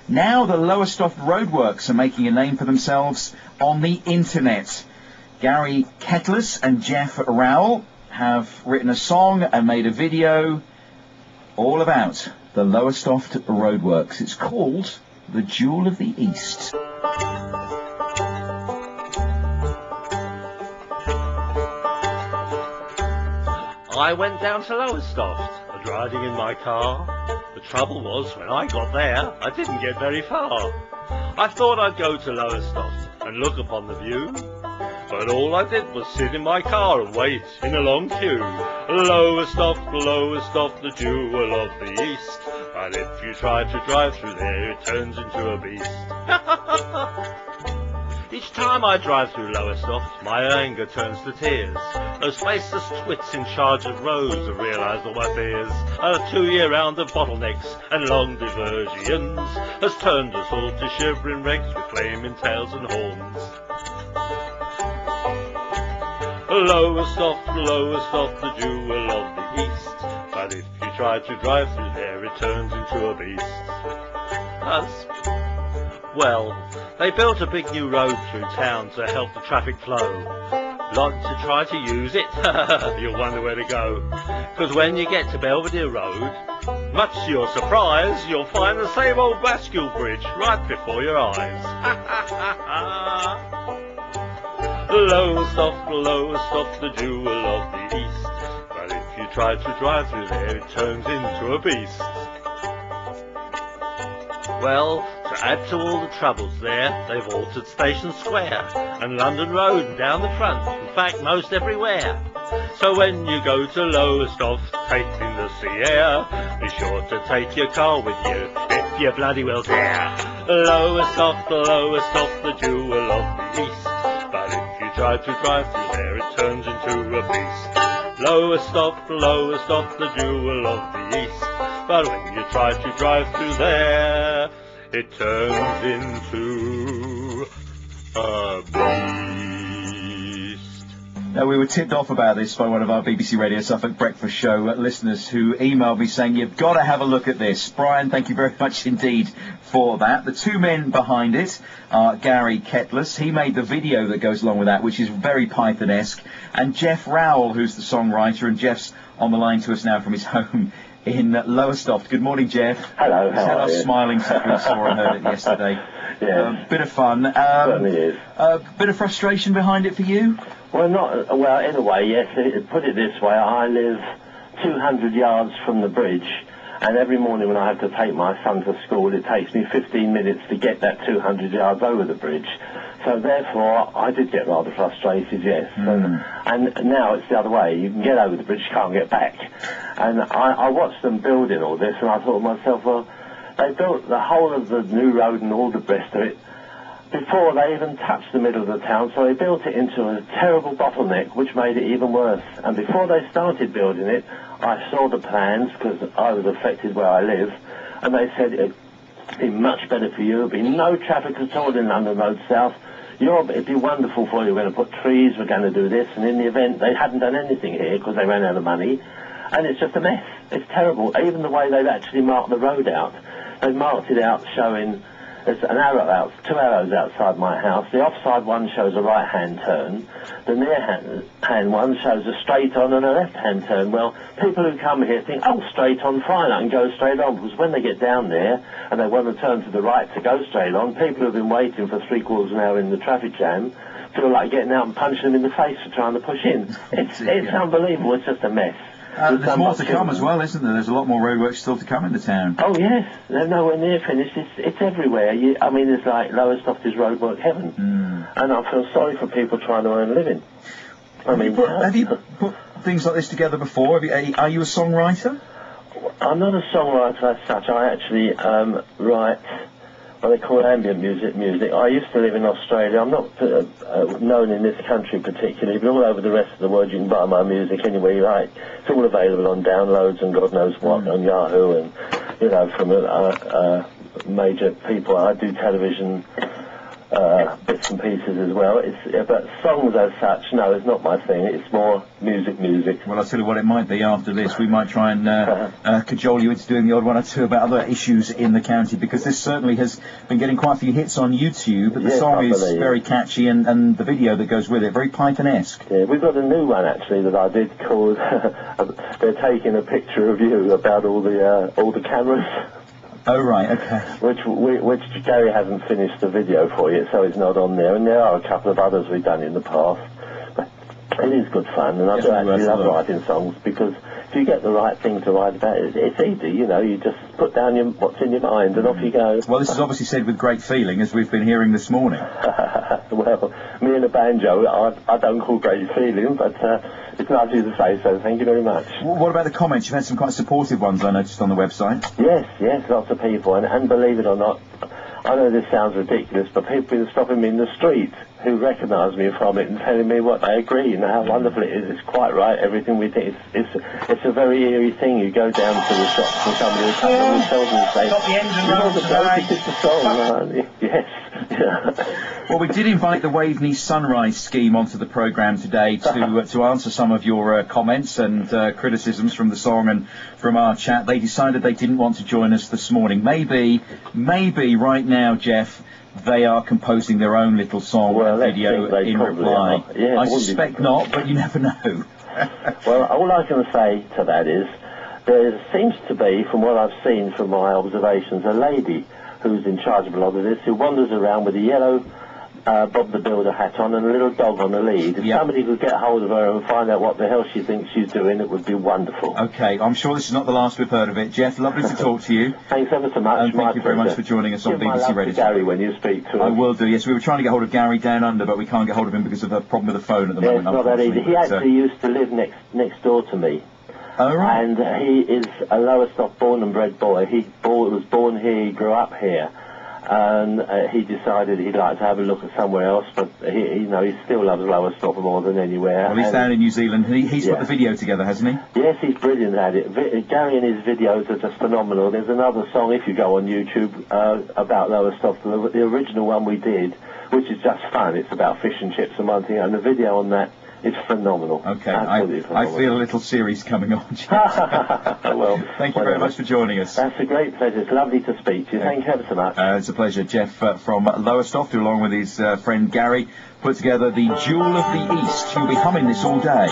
Now the Lowestoft roadworks are making a name for themselves on the internet. Gary Kettless and Geoff Rowell have written a song and made a video all about the Lowestoft roadworks. It's called The Jewel of the East. I went down to Lowestoft, driving in my car. The trouble was, when I got there, I didn't get very far. I thought I'd go to Lowestoft and look upon the view, but all I did was sit in my car and wait in a long queue. Lowestoft, Lowestoft, the jewel of the East, but if you try to drive through there, it turns into a beast. Each time I drive through Lowestoft, my anger turns to tears. Those faceless twits in charge of roads have realised all my fears. A 2-year round of bottlenecks and long diversions has turned us all to shivering wrecks with flaming tails and horns. Lowestoft, Lowestoft, the jewel of the East, but if you try to drive through there, it turns into a beast. Well, they built a big new road through town to help the traffic flow. Like to try to use it? You'll wonder where to go. 'Cause when you get to Belvedere Road, much to your surprise, you'll find the same old Bascule Bridge right before your eyes. Lowestoft, Lowestoft, the jewel of the East, but if you try to drive through there, it turns into a beast. Well, to add to all the troubles there, they've altered Station Square and London Road and down the front, in fact most everywhere. So when you go to Lowestoft, taking the sea air, be sure to take your car with you, if you bloody well dare. Lowestoft, Lowestoft, the jewel of the East, but if you try to drive through there, it turns into a beast. Lowestoft, Lowestoft, the jewel of the East, but when you try to drive through there, it turns into a beast. Now, we were tipped off about this by one of our BBC Radio Suffolk Breakfast Show listeners who emailed me saying, you've got to have a look at this. Brian, thank you very much indeed for that. The two men behind it are Gary Kettless. He made the video that goes along with that, which is very Python-esque. And Geoff Rowell, who's the songwriter. And Geoff's on the line to us now from his home in Lowestoft. Good morning, Geoff. Hello, how are you? Smiling since we saw and heard it yesterday. Yeah. Bit of fun. Certainly is. Bit of frustration behind it for you? Well, well, in a way, yes. Put it this way, I live 200 yards from the bridge, and every morning when I have to take my son to school, it takes me 15 minutes to get that 200 yards over the bridge. So therefore, I did get rather frustrated, yes. And now it's the other way. You can get over the bridge, you can't get back. And I watched them building all this, and I thought to myself, well, they built the whole of the new road and all the rest of it before they even touched the middle of the town, so they built it into a terrible bottleneck, which made it even worse. And before they started building it, I saw the plans, because I was affected where I live, and they said it'd be much better for you, there'd be no traffic at all in London Road South, it'd be wonderful for you, we're going to put trees, we're going to do this, and in the event, they hadn't done anything here, because they ran out of money, and it's just a mess. It's terrible. Even the way they've actually marked the road out, they've marked it out showing there's an arrow out, 2 arrows outside my house. The offside one shows a right-hand turn. The near-hand one shows a straight-on and a left-hand turn. Well, people who come here think, oh, straight-on, fine, I can go straight on. Because when they get down there and they want to turn to the right to go straight on, people who've been waiting for 3/4 of an hour in the traffic jam feel like getting out and punching them in the face for trying to push in. It's unbelievable. It's just a mess. There's more to come as well, isn't there? There's a lot more roadworks still to come in the town. Oh, yes. They're nowhere near finished. It's everywhere. I mean, it's like Lowestoft is roadwork heaven. And I feel sorry for people trying to earn a living. I mean... Have you put things like this together before? Are you a songwriter? I'm not a songwriter as such. I actually write what they call ambient music. I used to live in Australia. I'm not known in this country particularly, but all over the rest of the world you can buy my music anywhere you like. It's all available on downloads and God knows what, on Yahoo, and, you know, from major people. I do television bits and pieces as well. But songs as such, no, it's not my thing. It's more music. Well, I'll tell you what it might be after this. We might try and cajole you into doing the odd one or two about other issues in the county, because this certainly has been getting quite a few hits on YouTube. But the song is very catchy, and the video that goes with it, very Python-esque. Yeah, we've got a new one actually that I did called "They're Taking a Picture of You," about all the cameras. Oh, right, okay. Which Gary hasn't finished the video for yet, so it's not on there. And there are a couple of others we've done in the past. But it is good fun, and I do actually love writing songs, because if you get the right thing to write about, it's easy, you know. You just put down what's in your mind, and off you go. Well, this is obviously said with great feeling, as we've been hearing this morning. Well, me and a banjo, I don't call great feeling, but it's nice of you to say so. Thank you very much. Well, what about the comments? You've had some quite supportive ones, I noticed, on the website. Yes, lots of people, and believe it or not, I know this sounds ridiculous, but people have been stopping me in the street who recognise me from it and telling me what they agree and how wonderful it is. It's quite right, everything we think. It's a very eerie thing. You go down to the shops and somebody will come and themselves and say, got the engine running today. This is the song. Yes. Well, we did invite the Waveney Sunrise Scheme onto the programme today to answer some of your comments and criticisms from the song and from our chat. They decided they didn't want to join us this morning. Maybe right now, Geoff, they are composing their own little song and video in reply. Yeah, I suspect not, but you never know. Well, all I can say to that is, there seems to be, from what I've seen from my observations, a lady who's in charge of a lot of this, who wanders around with a yellow Bob the Builder hat on and a little dog on the lead. If somebody could get hold of her and find out what the hell she thinks she's doing, it would be wonderful. Okay, I'm sure this is not the last we've heard of it. Geoff, lovely to talk to you. Thanks ever so much. And thank you very much for joining us on BBC Radio. To Gary when you speak to him. I will do, yes. We were trying to get hold of Gary down under, but we can't get hold of him because of a problem with the phone at the moment. It's not that easy. He actually used to live next door to me. Oh, right. And he is a Lowestoft born and bred boy. He was born here, he grew up here. And he decided he'd like to have a look at somewhere else, but he still loves Lowestoft more than anywhere. Well, he's down in New Zealand. He's put the video together, hasn't he? Yes, he's brilliant at it. Gary and his videos are just phenomenal. There's another song, if you go on YouTube, about Lowestoft, the original one we did, which is just fun. It's about fish and chips and one thing, and the video on that is phenomenal. Okay, I feel a little series coming on. Well, thank you very much for joining us. That's a great pleasure. It's lovely to speak to you. Thank you ever so much. It's a pleasure. Geoff from Lowestoft, who along with his friend Gary put together the Jewel of the East. You'll be humming this all day.